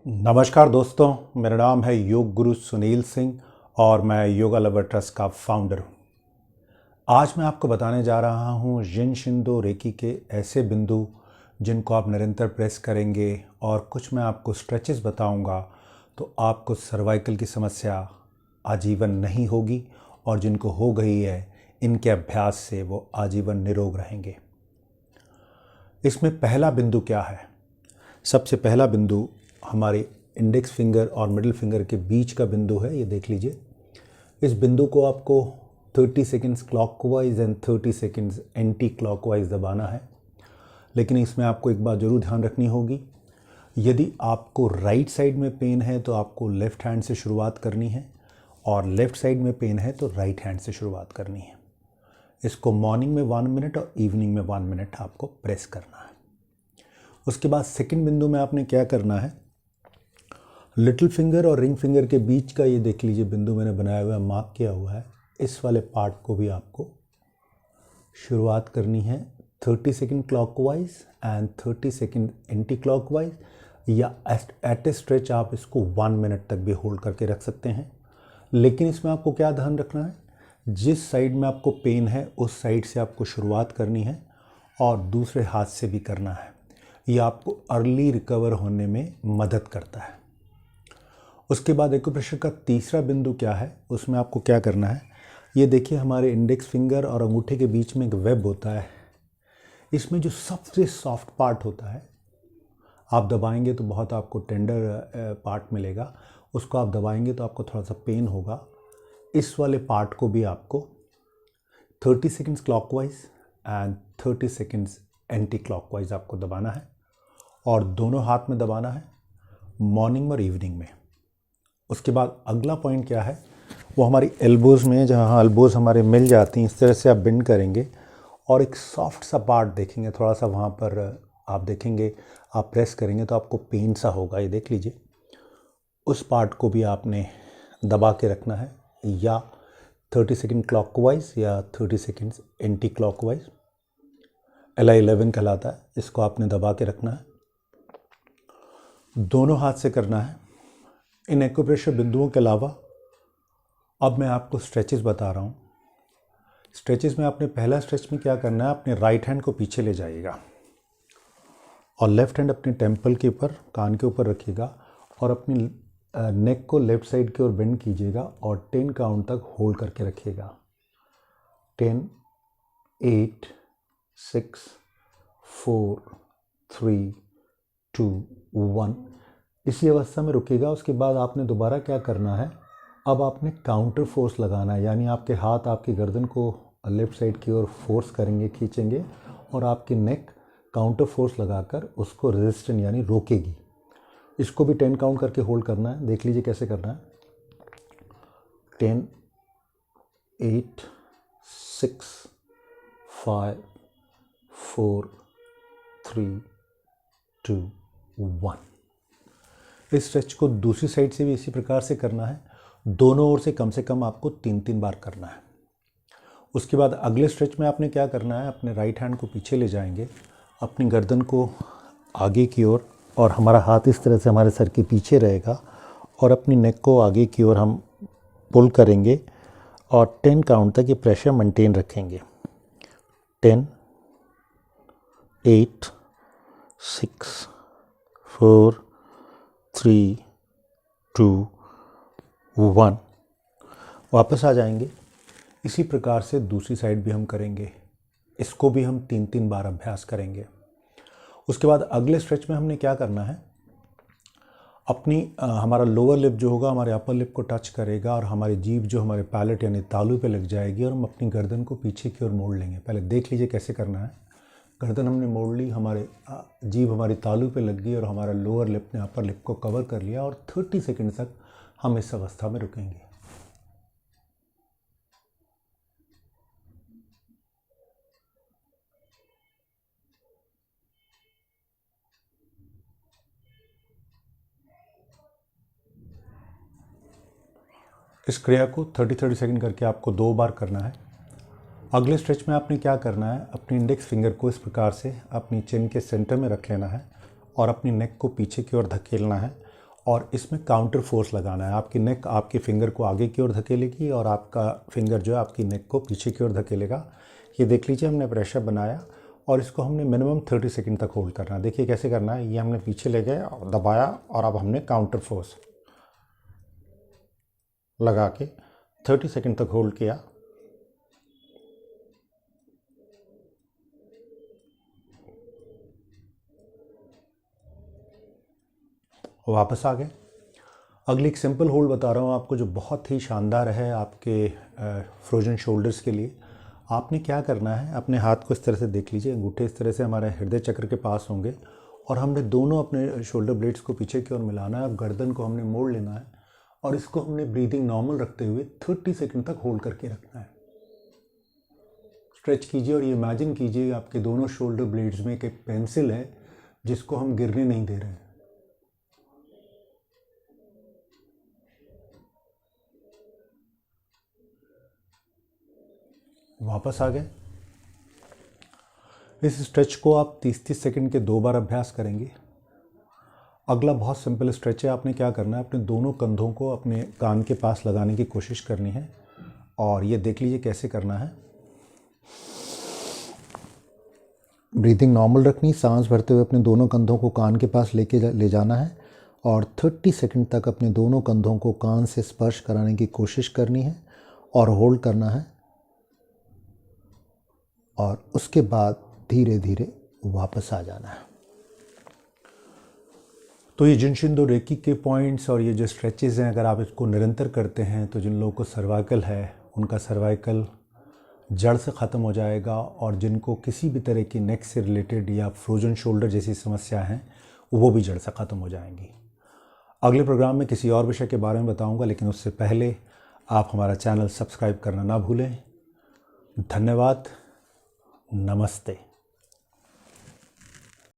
नमस्कार दोस्तों, मेरा नाम है योग गुरु सुनील सिंह और मैं योगा लवर ट्रस्ट का फाउंडर हूँ। आज मैं आपको बताने जा रहा हूँ जिन शिंदो रेकी के ऐसे बिंदु जिनको आप निरंतर प्रेस करेंगे और कुछ मैं आपको स्ट्रेचेस बताऊँगा तो आपको सर्वाइकल की समस्या आजीवन नहीं होगी और जिनको हो गई है इनके अभ्यास से वो आजीवन निरोग रहेंगे। इसमें पहला बिंदु क्या है? सबसे पहला बिंदु हमारे इंडेक्स फिंगर और मिडिल फिंगर के बीच का बिंदु है। ये देख लीजिए, इस बिंदु को आपको 30 seconds clockwise and 30 seconds anti clockwise दबाना है। लेकिन इसमें आपको एक बात ज़रूर ध्यान रखनी होगी, यदि आपको राइट साइड में पेन है तो आपको लेफ़्ट हैंड से शुरुआत करनी है और लेफ़्ट साइड में पेन है तो राइट हैंड से शुरुआत करनी है। इसको मॉर्निंग में 1 मिनट और इवनिंग में 1 मिनट आपको प्रेस करना है। उसके बाद सेकंड बिंदु में आपने क्या करना है, लिटिल फिंगर और रिंग फिंगर के बीच का ये देख लीजिए बिंदु मैंने बनाया हुआ है, मार्क किया हुआ है। इस वाले पार्ट को भी आपको शुरुआत करनी है 30 second clockwise and 30 second anti clockwise, या एट ए स्ट्रेच आप इसको 1 मिनट तक भी होल्ड करके रख सकते हैं। लेकिन इसमें आपको क्या ध्यान रखना है, जिस साइड में आपको पेन है उस साइड से आपको शुरुआत करनी है और दूसरे हाथ से भी करना है। ये आपको अर्ली रिकवर होने में मदद करता है। उसके बाद एक्यूप्रेशर का तीसरा बिंदु क्या है, उसमें आपको क्या करना है, ये देखिए हमारे इंडेक्स फिंगर और अंगूठे के बीच में एक वेब होता है। इसमें जो सबसे सॉफ्ट पार्ट होता है, आप दबाएंगे तो बहुत आपको टेंडर पार्ट मिलेगा, उसको आप दबाएंगे तो आपको थोड़ा सा पेन होगा। इस वाले पार्ट को भी आपको 30 seconds clockwise and 30 seconds anti clockwise आपको दबाना है और दोनों हाथ में दबाना है मॉर्निंग और इवनिंग में। उसके बाद अगला पॉइंट क्या है, वो हमारी एल्बोज़ में, जहाँ एल्बोज़ हमारे मिल जाती हैं, इस तरह से आप बेंड करेंगे और एक सॉफ्ट सा पार्ट देखेंगे, थोड़ा सा वहाँ पर आप देखेंगे, आप प्रेस करेंगे तो आपको पेन सा होगा। ये देख लीजिए, उस पार्ट को भी आपने दबा के रखना है, या 30 सेकेंड क्लॉकवाइज या 30 सेकेंड्स एंटी क्लॉकवाइज। LI11 कहलाता है, इसको आपने दबा के रखना है, दोनों हाथ से करना है। इन एक्यूप्रेशर बिंदुओं के अलावा अब मैं आपको स्ट्रेचेस बता रहा हूँ। स्ट्रेचेस में आपने पहला स्ट्रेच में क्या करना है, अपने राइट हैंड को पीछे ले जाइएगा और लेफ्ट हैंड अपने टेम्पल के ऊपर, कान के ऊपर रखिएगा और अपनी नेक को लेफ्ट साइड की ओर बेंड कीजिएगा और 10 काउंट तक होल्ड करके रखिएगा। 10, 8, 6, 4, 3, 2, 1। इसी अवस्था में रुकिएगा। उसके बाद आपने दोबारा क्या करना है, अब आपने काउंटर फोर्स लगाना है, यानी आपके हाथ आपकी गर्दन को लेफ्ट साइड की ओर फोर्स करेंगे, खींचेंगे और आपकी नेक काउंटर फोर्स लगाकर उसको रेजिस्टेंट यानी रोकेगी। इसको भी 10 काउंट करके होल्ड करना है। देख लीजिए कैसे करना है। 10, 8, 6, 5, 4, 3, 2, 1। इस स्ट्रेच को दूसरी साइड से भी इसी प्रकार से करना है। दोनों ओर से कम आपको 3-3 बार करना है। उसके बाद अगले स्ट्रेच में आपने क्या करना है, अपने राइट हैंड को पीछे ले जाएंगे, अपनी गर्दन को आगे की ओर, और हमारा हाथ इस तरह से हमारे सर के पीछे रहेगा और अपनी नेक को आगे की ओर हम पुल करेंगे और 10 काउंट तक ये प्रेशर मेंटेन रखेंगे। 10, 8, 6, 4, 3, 2, 1। वापस आ जाएंगे। इसी प्रकार से दूसरी साइड भी हम करेंगे। इसको भी हम 3-3 बार अभ्यास करेंगे। उसके बाद अगले स्ट्रेच में हमने क्या करना है, अपनी हमारा लोअर लिप जो होगा हमारे अपर लिप को टच करेगा और हमारी जीभ जो हमारे पैलेट यानी तालू पे लग जाएगी और हम अपनी गर्दन को पीछे की ओर मोड़ लेंगे। पहले देख लीजिए कैसे करना है। गर्दन हमने मोड़ ली, हमारे जीभ हमारी तालू पे लग गई और हमारा लोअर लिप ने अपर लिप को कवर कर लिया और 30 सेकंड तक हम इस अवस्था में रुकेंगे। इस क्रिया को 30-30 सेकंड करके आपको 2 बार करना है। अगले स्ट्रेच में आपने क्या करना है, अपनी इंडेक्स फिंगर को इस प्रकार से अपनी चिन के सेंटर में रख लेना है और अपनी नेक को पीछे की ओर धकेलना है और इसमें काउंटर फोर्स लगाना है। आपकी नेक आपके फिंगर को आगे की ओर धकेलेगी और आपका फिंगर जो है आपकी नेक को पीछे की ओर धकेलेगा। ये देख लीजिए हमने प्रेशर बनाया और इसको हमने मिनिमम 30 सेकंड तक होल्ड करना है। देखिए कैसे करना है, ये हमने पीछे ले गए और दबाया और अब हमने काउंटर फोर्स लगा के 30 सेकंड तक होल्ड किया। वापस आ गए। अगली एक सिंपल होल्ड बता रहा हूँ आपको जो बहुत ही शानदार है आपके फ्रोजन शोल्डर्स के लिए। आपने क्या करना है, अपने हाथ को इस तरह से देख लीजिए, अंगूठे इस तरह से हमारे हृदय चक्र के पास होंगे और हमने दोनों अपने शोल्डर ब्लेड्स को पीछे की ओर मिलाना है। गर्दन को हमने मोड़ लेना है और इसको हमने ब्रीदिंग नॉर्मल रखते हुए 30 सेकंड तक होल्ड करके रखना है। स्ट्रेच कीजिए और ये इमेजिन कीजिए आपके दोनों शोल्डर ब्लेड्स में एक पेंसिल है जिसको हम गिरने नहीं दे रहे हैं। वापस आ गए। इस स्ट्रेच को आप 30-30 सेकंड के 2 बार अभ्यास करेंगे। अगला बहुत सिंपल स्ट्रेच है। आपने क्या करना है, अपने दोनों कंधों को अपने कान के पास लगाने की कोशिश करनी है और ये देख लीजिए कैसे करना है। ब्रीदिंग नॉर्मल रखनी, सांस भरते हुए अपने दोनों कंधों को कान के पास ले जाना है और 30 सेकंड तक अपने दोनों कंधों को कान से स्पर्श कराने की कोशिश करनी है और होल्ड करना है और उसके बाद धीरे धीरे वापस आ जाना है। तो ये जिनशिंदो रेकी के पॉइंट्स और ये जो स्ट्रेचेस हैं, अगर आप इसको निरंतर करते हैं तो जिन लोगों को सर्वाइकल है उनका सर्वाइकल जड़ से ख़त्म हो जाएगा और जिनको किसी भी तरह की नेक से रिलेटेड या फ्रोजन शोल्डर जैसी समस्या हैं वो भी जड़ से ख़त्म हो जाएंगी। अगले प्रोग्राम में किसी और विषय के बारे में बताऊंगा, लेकिन उससे पहले आप हमारा चैनल सब्सक्राइब करना ना भूलें। धन्यवाद। नमस्ते।